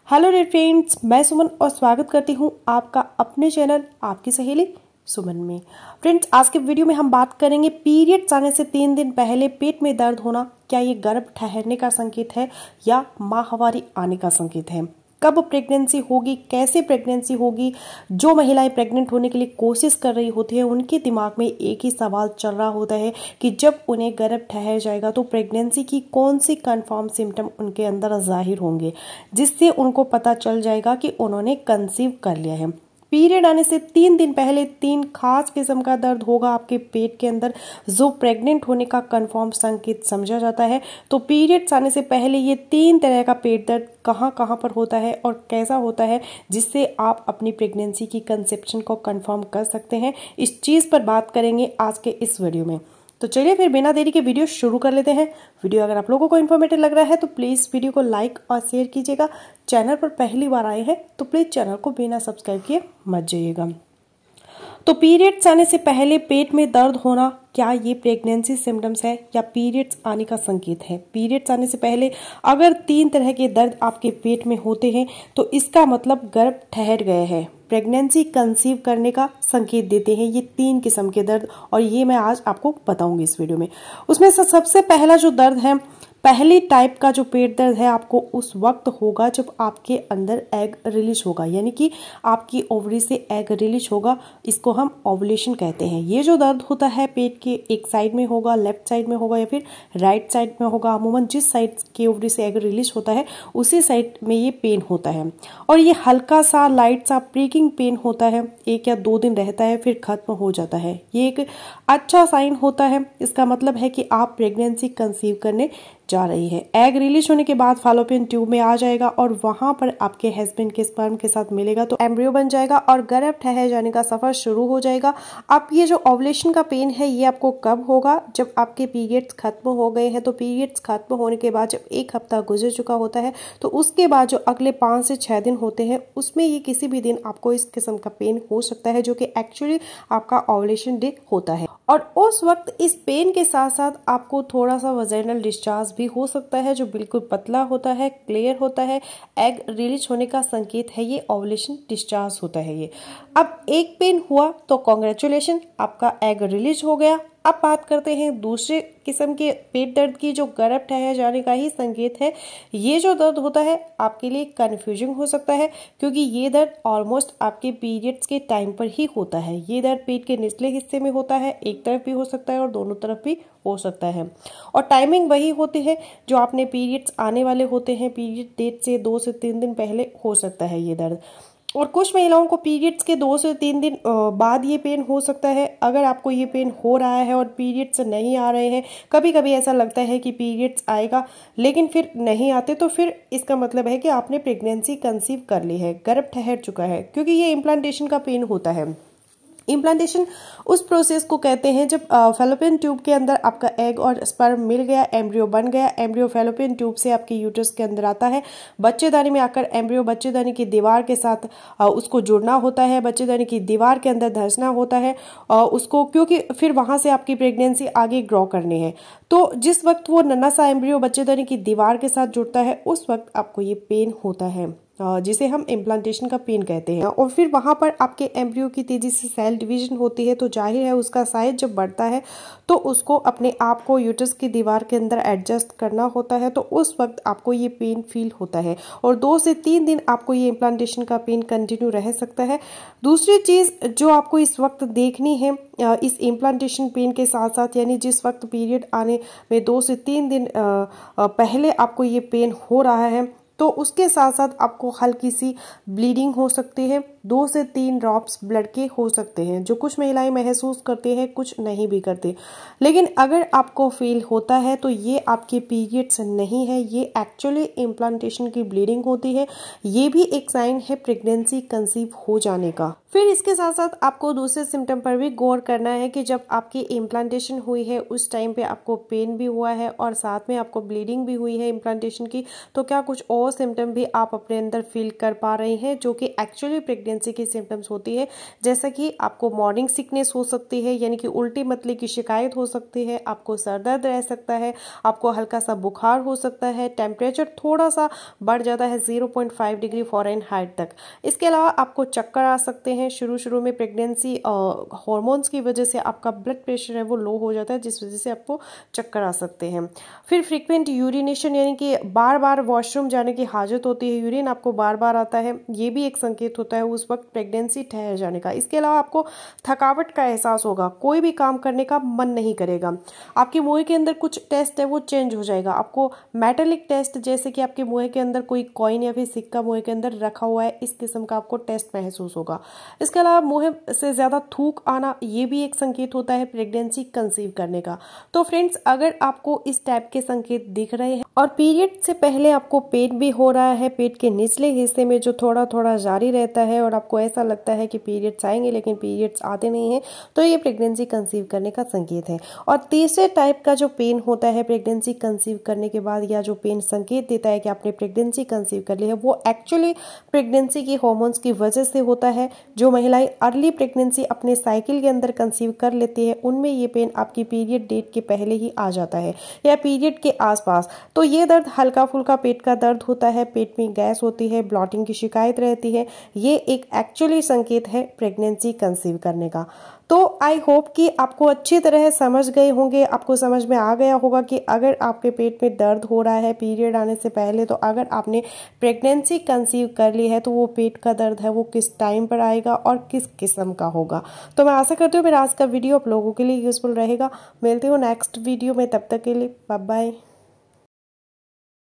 Hello dear friends, मैं सुमन और स्वागत करती हूँ आपका अपने चैनल आपकी सहेली सुमन में। फ्रेंड्स, आज के वीडियो में हम बात करेंगे पीरियड्स आने से 3 दिन पहले पेट में दर्द होना क्या ये गर्भ ठहरने का संकेत है या माहवारी आने का संकेत है। कब प्रेगनेंसी होगी, कैसे प्रेगनेंसी होगी। जो महिलाएं प्रेग्नेंट होने के लिए कोशिश कर रही होती है उनके दिमाग में एक ही सवाल चल रहा होता है कि जब उन्हें गर्भ ठहर जाएगा तो प्रेगनेंसी की कौन सी कंफर्म सिम्टम उनके अंदर जाहिर होंगे जिससे उनको पता चल जाएगा कि उन्होंने कंसीव कर लिया है। पीरियड आने से 3 दिन पहले 3 खास किस्म का दर्द होगा आपके पेट के अंदर जो प्रेग्नेंट होने का कंफर्म संकेत समझा जाता है। तो पीरियड्स आने से पहले ये 3 तरह का पेट दर्द कहाँ कहाँ पर होता है और कैसा होता है जिससे आप अपनी प्रेगनेंसी की कंसेप्शन को कंफर्म कर सकते हैं, इस चीज़ पर बात करेंगे आज के इस वीडियो में। तो चलिए फिर बिना देरी के वीडियो शुरू कर लेते हैं। वीडियो अगर आप लोगों को इन्फॉर्मेटिव लग रहा है तो प्लीज़ वीडियो को लाइक और शेयर कीजिएगा। चैनल पर पहली बार आए हैं तो प्लीज़ चैनल को बिना सब्सक्राइब किए मत जाइएगा। तो पीरियड्स आने से पहले पेट में दर्द होना क्या ये प्रेगनेंसी सिम्टम्स है या पीरियड्स आने का संकेत है। पीरियड्स आने से पहले अगर 3 तरह के दर्द आपके पेट में होते हैं तो इसका मतलब गर्भ ठहर गए हैं, प्रेगनेंसी कंसीव करने का संकेत देते हैं ये 3 किस्म के दर्द, और ये मैं आज आपको बताऊंगी इस वीडियो में। उसमें से सबसे पहला जो दर्द है, पहली टाइप का जो पेट दर्द है आपको उस वक्त होगा जब आपके अंदर एग रिलीज होगा, यानी कि आपकी ओवरी से एग रिलीज होगा। इसको हम ओवुलेशन कहते हैं। ये जो दर्द होता है पेट के एक साइड में होगा, लेफ्ट साइड में होगा या फिर राइट साइड में होगा। अमूमन जिस साइड के ओवरी से एग रिलीज होता है उसी साइड में ये पेन होता है और ये हल्का सा लाइट सा प्रिकिंग पेन होता है। 1 या 2 दिन रहता है फिर खत्म हो जाता है। ये एक अच्छा साइन होता है। इसका मतलब है कि आप प्रेगनेंसी कंसीव करने जा रही है। एग रिलीज होने के बाद फैलोपियन ट्यूब में आ जाएगा और वहां पर आपके हस्बैंड के स्पर्म के साथ मिलेगा तो एम्ब्रियो बन जाएगा और गर्भ ठहर जाने का सफर शुरू हो जाएगा। अब ये जो ओवुलेशन का पेन है ये आपको कब होगा, जब आपके पीरियड्स खत्म हो गए हैं। तो पीरियड्स खत्म होने के बाद जब 1 हफ्ता गुजर चुका होता है तो उसके बाद जो अगले 5 से 6 दिन होते हैं उसमें ये किसी भी दिन आपको इस किस्म का पेन हो सकता है जो कि एक्चुअली आपका ओवुलेशन डे होता है। और उस वक्त इस पेन के साथ साथ आपको थोड़ा सा वजाइनल डिस्चार्ज भी हो सकता है जो बिल्कुल पतला होता है, क्लियर होता है। एग रिलीज होने का संकेत है ये, ओवुलेशन डिस्चार्ज होता है ये। अब एक पेन हुआ तो कॉन्ग्रेचुलेशन, आपका एग रिलीज हो गया। अब बात करते हैं दूसरे किस्म के पेट दर्द की जो गर्भ ठहर जाने का ही संकेत है। ये जो दर्द होता है आपके लिए कंफ्यूजिंग हो सकता है क्योंकि ये दर्द ऑलमोस्ट आपके पीरियड्स के टाइम पर ही होता है। ये दर्द पेट के निचले हिस्से में होता है, एक तरफ भी हो सकता है और दोनों तरफ भी हो सकता है। और टाइमिंग वही होती है जो आपने पीरियड्स आने वाले होते हैं, पीरियड डेट से 2 से 3 दिन पहले हो सकता है ये दर्द। और कुछ महिलाओं को पीरियड्स के 2 से 3 दिन बाद ये पेन हो सकता है। अगर आपको ये पेन हो रहा है और पीरियड्स नहीं आ रहे हैं, कभी कभी ऐसा लगता है कि पीरियड्स आएगा लेकिन फिर नहीं आते, तो फिर इसका मतलब है कि आपने प्रेगनेंसी कंसीव कर ली है, गर्भ ठहर चुका है, क्योंकि ये इम्प्लांटेशन का पेन होता है। इम्प्लांटेशन उस प्रोसेस को कहते हैं जब फैलोपियन ट्यूब के अंदर आपका एग और स्पर्म मिल गया, एम्ब्रियो बन गया। एम्ब्रियो फैलोपियन ट्यूब से आपके यूट्रस के अंदर आता है, बच्चेदानी में आकर एम्ब्रियो बच्चेदानी की दीवार के साथ उसको जुड़ना होता है, बच्चेदानी की दीवार के अंदर धंसना होता है उसको, क्योंकि फिर वहां से आपकी प्रेगनेंसी आगे ग्रो करनी है। तो जिस वक्त वो नन्हा सा एम्ब्रियो बच्चेदानी की दीवार के साथ जुड़ता है उस वक्त आपको ये पेन होता है जिसे हम इम्प्लांटेशन का पेन कहते हैं। और फिर वहां पर आपके एम्ब्रियो की तेजी से सेल डिवीजन होती है तो जाहिर है उसका साइज जब बढ़ता है तो उसको अपने आप को यूट्रस की दीवार के अंदर एडजस्ट करना होता है, तो उस वक्त आपको ये पेन फील होता है और 2 से 3 दिन आपको ये इम्प्लांटेशन का पेन कंटिन्यू रह सकता है। दूसरी चीज जो आपको इस वक्त देखनी है इस इम्प्लांटेशन पेन के साथ साथ, यानी जिस वक्त पीरियड आने में 2 से 3 दिन पहले आपको ये पेन हो रहा है तो उसके साथ साथ आपको हल्की सी ब्लीडिंग हो सकती है। 2 से 3 ड्रॉप्स ब्लड के हो सकते हैं जो कुछ महिलाएं महसूस करती हैं, कुछ नहीं भी करती। लेकिन अगर आपको फील होता है तो ये आपके पीरियड्स नहीं है, ये एक्चुअली इम्प्लांटेशन की ब्लीडिंग होती है। ये भी एक साइन है प्रेगनेंसी कंसीव हो जाने का। फिर इसके साथ साथ आपको दूसरे सिम्टम पर भी गौर करना है कि जब आपकी इम्प्लांटेशन हुई है उस टाइम पे आपको पेन भी हुआ है और साथ में आपको ब्लीडिंग भी हुई है इम्प्लांटेशन की, तो क्या कुछ और सिम्टम भी आप अपने अंदर फील कर पा रहे हैं जो कि एक्चुअली प्रेगनेंसी की सिम्टम्स होती है, जैसा कि आपको मॉर्निंग सिकनेस हो सकती है यानी कि उल्टी मतली की शिकायत हो सकती है, आपको सर दर्द रह सकता है, आपको हल्का सा बुखार हो सकता है, टेम्परेचर थोड़ा सा बढ़ जाता है 0.5 डिग्री फ़ारेनहाइट तक। इसके अलावा आपको चक्कर आ सकते हैं। शुरू में प्रेगनेंसी हार्मोन्स की वजह से आपका ब्लड प्रेशर है वो लो हो जाता है, जिस वजह से आपको चक्कर आ सकते हैं। फिर फ्रीक्वेंट यूरिनेशन यानी कि बार बार वॉशरूम जाने की हाजत होती है, यूरिन आपको बार बार आता है, ये भी एक संकेत होता है उस वक्त प्रेगनेंसी ठहर जाने का। इसके अलावा आपको थकावट का एहसास होगा, कोई भी काम करने का मन नहीं करेगा, आपके मुंह के अंदर कुछ टेस्ट है वो चेंज हो जाएगा, आपको मेटालिक टेस्ट जैसे कि आपके मुंह के अंदर कोई कॉइन या फिर सिक्का मुंह के अंदर रखा हुआ है, इस किस्म का आपको टेस्ट महसूस होगा। इसके अलावा मुंह से ज़्यादा थूक आना, ये भी एक संकेत होता है प्रेगनेंसी कंसीव करने का। तो फ्रेंड्स, अगर आपको इस टाइप के संकेत दिख रहे हैं और पीरियड से पहले आपको पेन भी हो रहा है, पेट के निचले हिस्से में जो थोड़ा थोड़ा जारी रहता है और आपको ऐसा लगता है कि पीरियड्स आएंगे लेकिन पीरियड्स आते नहीं हैं, तो ये प्रेगनेंसी कंसीव करने का संकेत है। और तीसरे टाइप का जो पेन होता है प्रेगनेंसी कंसीव करने के बाद, या जो पेन संकेत देता है कि आपने प्रेगनेंसी कंसीव कर ली है, वो एक्चुअली प्रेगनेंसी की हार्मोन्स की वजह से होता है। जो महिलाएं अर्ली प्रेगनेंसी अपने साइकिल के अंदर कंसीव कर लेती है, उनमें ये पेन आपकी पीरियड डेट के पहले ही आ जाता है या पीरियड के आसपास। तो ये दर्द हल्का फुल्का पेट का दर्द होता है, पेट में गैस होती है, ब्लॉटिंग की शिकायत रहती है, ये एक एक्चुअली संकेत है प्रेगनेंसी कंसीव करने का। तो आई होप कि आपको अच्छी तरह समझ गए होंगे, आपको समझ में आ गया होगा कि अगर आपके पेट में दर्द हो रहा है पीरियड आने से पहले, तो अगर आपने प्रेगनेंसी कंसीव कर ली है तो वो पेट का दर्द है वो किस टाइम पर आएगा और किस किस्म का होगा। तो मैं आशा करती हूँ मेरा आज का वीडियो आप लोगों के लिए यूजफुल रहेगा। मिलती हूँ नेक्स्ट वीडियो में, तब तक के लिए बाय बाय।